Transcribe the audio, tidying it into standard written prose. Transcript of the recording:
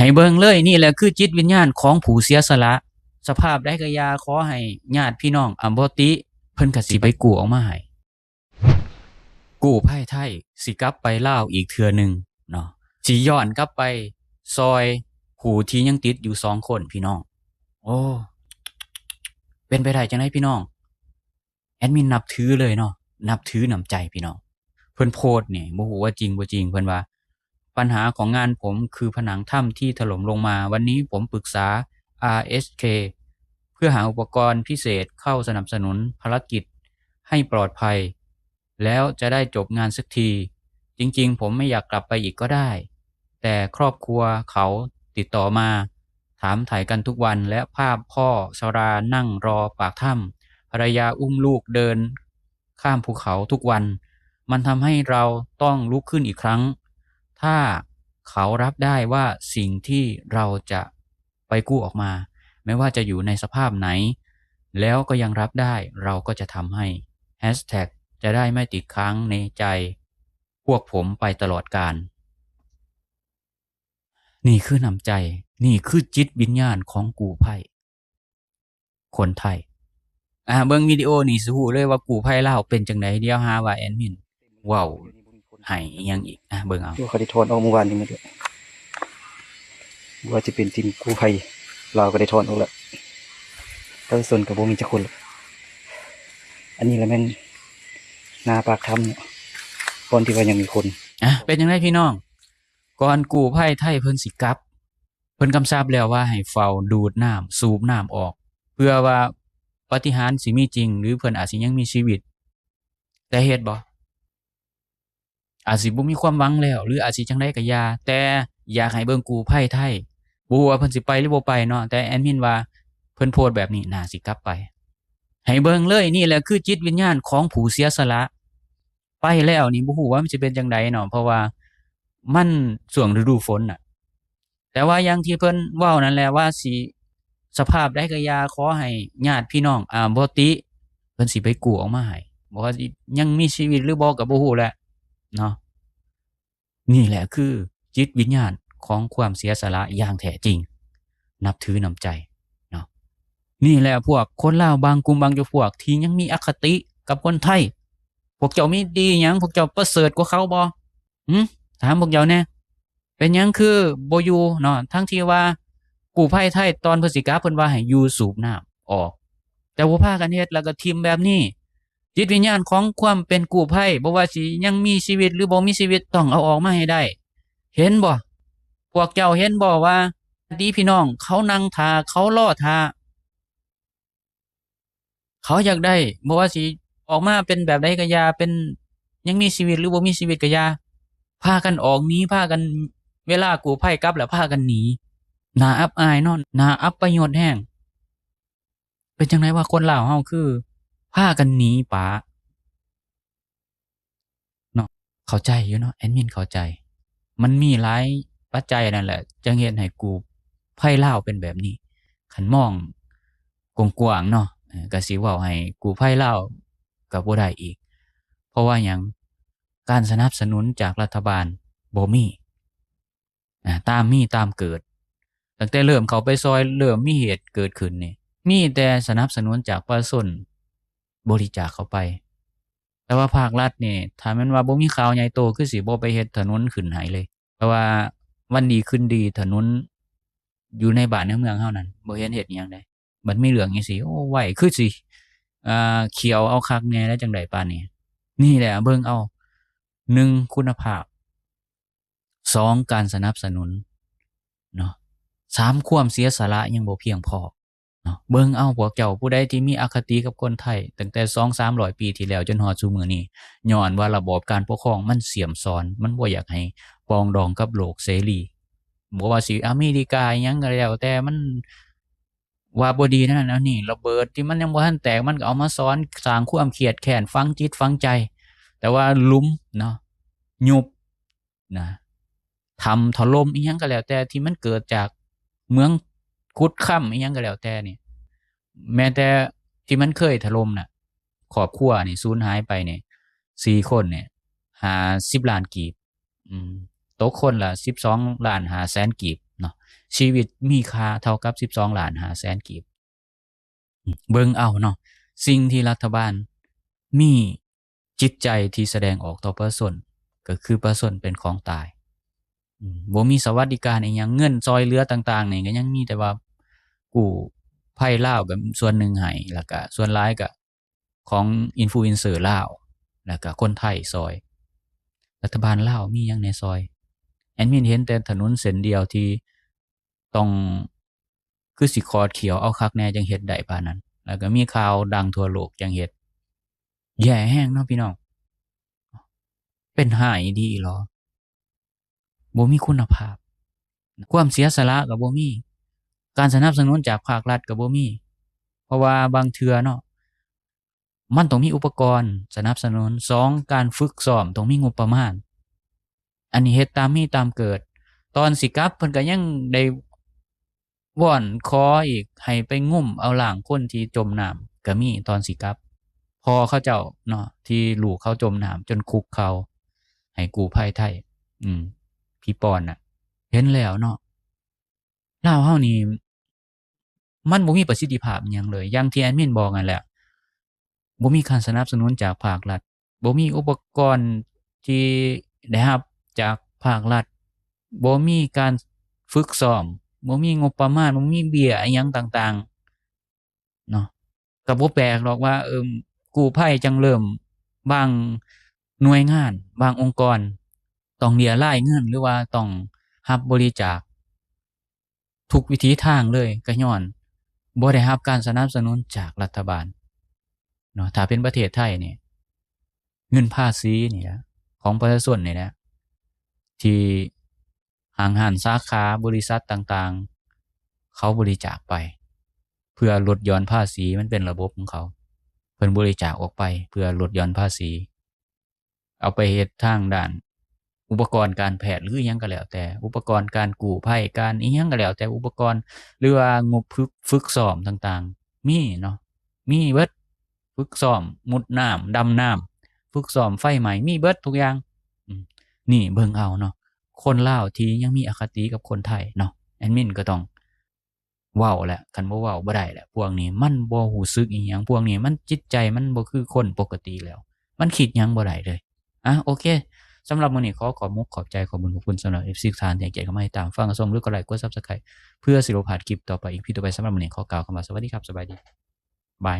ให้เบิ่งเลยนี่แหละคือจิตวิญญาณของผู้เสียสละสภาพใดก็อย่าขอให้ญาติพี่น้องอำบ่ติเพิ่นก็สิไปกู้ออกมาให้กู้ภัยไทยสิกลับไปลาวอีกเทื่อนึงเนาะสิย้อนกลับไปซอยผู้ที่ยังติดอยู่2คนพี่น้องโอ้เป็นไปได้จังได๋พี่น้องแอดมินนับถือเลยเนาะนับถือน้ำใจพี่น้องเพิ่นโพสต์นี่บ่ฮู้ว่าจริงบ่จริงเพิ่นว่าปัญหาของงานผมคือผนังถ้ำที่ถล่มลงมาวันนี้ผมปรึกษา RSK เพื่อหาอุปกรณ์พิเศษเข้าสนับสนุนภารกิจให้ปลอดภัยแล้วจะได้จบงานสักทีจริงๆผมไม่อยากกลับไปอีกก็ได้แต่ครอบครัวเขาติดต่อมาถามถ่ายกันทุกวันและภาพพ่อชรานั่งรอปากถ้ำภรรยาอุ้มลูกเดินข้ามภูเขาทุกวันมันทำให้เราต้องลุกขึ้นอีกครั้งถ้าเขารับได้ว่าสิ่งที่เราจะไปกู้ออกมาไม่ว่าจะอยู่ในสภาพไหนแล้วก็ยังรับได้เราก็จะทำให้แฮชแท็กจะได้ไม่ติดค้างในใจพวกผมไปตลอดกาลนี่คือน้ำใจนี่คือจิตวิญญาณของกู้ภัยคนไทยเบิ่งวิดีโอนี่สิรู้เลยว่ากู้ภัยลาวเป็นจังได๋เดี๋ยวหาว่าแอดมินเว้าให้อิหยังอีกเบิ่งเอาเขาได้ถอนออกเมื่อวานนี้มาด้วยว่าจะเป็นทีมกู้ภัยเราก็ได้ถอนออกแล้วแต่ส่วนกับบ่มีจักคนอันนี้แหละแม่นหน้าปากถ้ำเนี่ยก่อนที่ว่ายังมีคนเป็นจังได๋พี่น้องก่อนกู้ภัยไทยเพิ่นสิกลับเพิ่นกำชับแล้วว่าให้เฝ้าดูดน้ำสูบน้ำออกเพื่อว่าปาฏิหาริย์สิมีจริงหรือเพิ่นอาจสิยังมีชีวิตแต่เฮ็ดบ่อาจสิบ่มีความหวังแล้วหรืออาจสิจังได๋ก็อย่าแต่อยากให้เบิ่งกู้ภัยไทยบ่ว่าเพิ่นสิไปหรือบ่ไปเนาะแต่แอดมินว่าเพิ่นโพสต์แบบนี้น่าสิกลับไปให้เบิ่งเลยนี่แหละคือจิตวิญญาณของผู้เสียสละไปแล้วนี่บ่ฮู้ว่ามันสิเป็นจังไดเนาะเพราะว่ามันช่วงฤดูฝนน่ะแต่ว่าอย่างที่เพิ่นเว้านั่นแหละว่าสิสภาพใดก็อย่าขอให้ญาติพี่น้องบ่ติเพิ่นสิไปกู้ออกมาให้บ่ว่าสิยังมีชีวิตหรือบ่ก็บ่ฮู้แหละเนาะนี่แหละคือจิตวิญญาณของความเสียสละอย่างแท้จริงนับถือน้ำใจเนาะนี่แหละพวกคนลาวบางกลุ่มบางพวกที่ยังมีอคติกับคนไทยพวกเจ้ามีดีหยังพวกเจ้าประเสริฐกว่าเขาบ่ถามพวกเจ้าแหน่เป็นหยังคือบ่อยู่เนาะทั้งที่ว่ากู้ภัยไทยตอนเพิ่นสิกลับเพิ่นว่าให้อยู่สูบน้ำออกแต่บ่พากันเฮ็ดแล้วก็ทิ่มแบบนี้จิตวิญญาณของความเป็นกู้ภัยบ่ว่าสิยังมีชีวิตหรือบ่มีชีวิตต้องเอาออกมาให้ได้เห็นบ่พวกเจ้าเห็นบ่ว่าดีพี่น้องเขานั่งท่าเขารอท่าเขาอยากได้บ่ว่าสิออกมาเป็นแบบใดก็อย่าเป็นยังมีชีวิตหรือบ่มีชีวิตก็อย่าพากันออกหนีพากันเวลากู้ภัยกลับแล้วพากันหนีน่าอับอายเนาะน่าอัปยศแรงเป็นจังได๋ว่าคนลาวเฮาคือพากันหนีป๋าเนาะเข้าใจอยู่เนาะแอดมินเข้าใจมันมีหลายปัจจัยนั่นแหละจังเฮ็ดให้กู้ภัยลาวเป็นแบบนี้คันมองกว้างๆเนาะก็สิเว้าให้กู้ภัยลาวก็บ่ได้อีกเพราะว่าหยังการสนับสนุนจากรัฐบาลบ่มีตามมีตามเกิดตั้งแต่เริ่มเข้าไปซอยเริ่มมีเหตุเกิดขึ้นนี่มีแต่สนับสนุนจากประชาชนบริจาคเข้าไปแต่ว่าภาครัฐนี่ถ้าแม่นว่าบ่มีข่าวใหญ่โตคือสิบ่ไปเฮ็ดถนนขึ้นให้เลยแต่ว่าวันดีคืนดีถนนอยู่ในบ้านในเมืองเฮานั้นบ่เห็นเฮ็ดอิหยังได้บัดมีเรื่องจังซี่โอ้ไว้คือสิเขียวเอาคักแหน่แล้วจังได๋ปานนี้นี่แหละเบิ่งเอา1คุณภาพ2การสนับสนุนเนาะ3ความเสียสละยังบ่เพียงพอเนาะเบิ่งเอาพวกเจ้าผู้ใดที่มีอคติกับคนไทยตั้งแต่ 2-300 ปีที่แล้วจนฮอดซุมื้อนี้ย้อนว่าระบอบการปกครองมันเสื่อมทรามมันบ่อยากให้ปรองดองกับโลกเสรีบ่ว่าสิอเมริกาอิหยังก็แล้วแต่มันว่าบ่ดีนั่นอันนี้ระเบิดที่มันยังบ่ทันแตกมันก็เอามาสอนสร้างความเครียดแค้นฝังจิตฝังใจแต่ว่าลุมเนาะยุบนะทำถล่มอิหยังก็แล้วแต่ที่มันเกิดจากเมืองขุดค่ำอิหยังก็แล้วแต่นี่แม้แต่ที่มันเคยถล่มน่ะครอบครัวนี่สูญหายไปนี่4คนเนี่ย50ล้านกีบตกคนละ12.5 แสนกีบ เนาะชีวิตมีค่าเท่ากับ12 ล้าน5แสนกีบเบิ่งเอาเนาะสิ่งที่รัฐบาลมีจิตใจที่แสดงออกต่อประชาชนก็คือประชาชนเป็นของตายบ่มีสวัสดิการอีหยังเงินซอยเหลือต่างๆนี่ก็ยังมีแต่ว่ากู้ภัยลาวก็ส่วนหนึ่งให้แล้วก็ส่วนหลายก็ของอินฟลูเอนเซอร์ลาวแล้วก็คนไทยซอยรัฐบาลลาวมีหยังในซอยแอดมินเห็นแต่ถนนเส้นเดียวที่ต้องคือสิคอดเขียวเอาคักแน่จังเฮ็ดได้ปานนั้นแล้วก็มีข่าวดังทั่วโลกจังเฮ็ดแย่แฮงเนาะพี่น้องเป็นหายดีเหรอบ่มีคุณภาพความเสียสละก็บ่มีการสนับสนุนจากภาครัฐก็บ่มีเพราะว่าบางเทื่อเนาะมันต้องมีอุปกรณ์สนับสนุน2การฝึกซ้อมต้องมีงบประมาณอันนี้เฮ็ดตามมีตามเกิดตอนสิกลับเพิ่นก็ยังได้วอนขออีกให้ไปงุ่มเอาร่างคนที่จมน้ำก็มีตอนสิกลับพอเขาเจ้าเนาะที่ลูกเขาจมน้ำจนคุกเขาให้กู้ภัยไทยพี่ปอนน่ะเห็นแล้วเนาะลาวเฮานี่มันบ่มีประสิทธิภาพอิหยังเลยอย่างที่แอดมินบอกนั่นแหละบ่มีการสนับสนุนจากภาครัฐบ่มีอุปกรณ์ที่ได้รับจากภาครัฐบ่มีการฝึกซ้อมบ่มีงบประมาณบ่มีเบี้ยอิหยังต่างๆเนาะก็บ่แปลกหรอกว่ากู้ภัยจังเริ่มบางหน่วยงานบางองค์กรต้องเรี่ยรายเงินหรือว่าต้องรับบริจาคทุกวิถีทางเลยก็ย้อนบ่ได้รับการสนับสนุนจากรัฐบาลเนาะถ้าเป็นประเทศไทยนี่เงินภาษีนี่แหละของประชาชนนี่แหละที่ห้างร้านสาขาบริษัทต่างๆเขาบริจาคไปเพื่อลดหย่อนภาษีมันเป็นระบบของเขาเพิ่นบริจาคออกไปเพื่อลดหย่อนภาษีเอาไปเฮ็ดทางด้านอุปกรณ์การแพทย์หรืออิหยังก็แล้วแต่อุปกรณ์การกู้ภัยการอิหยังก็แล้วแต่อุปกรณ์หรือว่างบฝึกซ้อมต่างๆมีเนาะมีเบิดฝึกซ้อมมุดน้ำดำน้ำฝึกซ้อมไฟไหม้มีเบิดทุกอย่างนี่เบิ่งเอาเนาะคนลาวที่ยังมีอคติกับคนไทยเนาะแอดมินก็ต้องเว้าแหละคันบ่เว้าบ่ได้แหละพวกนี้มันบ่รู้สึกอิหยังพวกนี้มันจิตใจมันบ่คือคนปกติแล้วมันคิดหยังบ่ได้เลยโอเคสำหรับมื้อนี้ขอบมุกขอบใจขอบคุณสำหรับ FC ทุกท่านที่ให้เกียรติเข้ามาติดตามฟังรับชมหรือกดไลค์กด Subscribe เพื่อสิบ่พลาดคลิปต่อไปอีกพี่ต่อไปสำหรับมื้อนี้ขอกล่าวคำว่าสวัสดีครับสบายดีบาย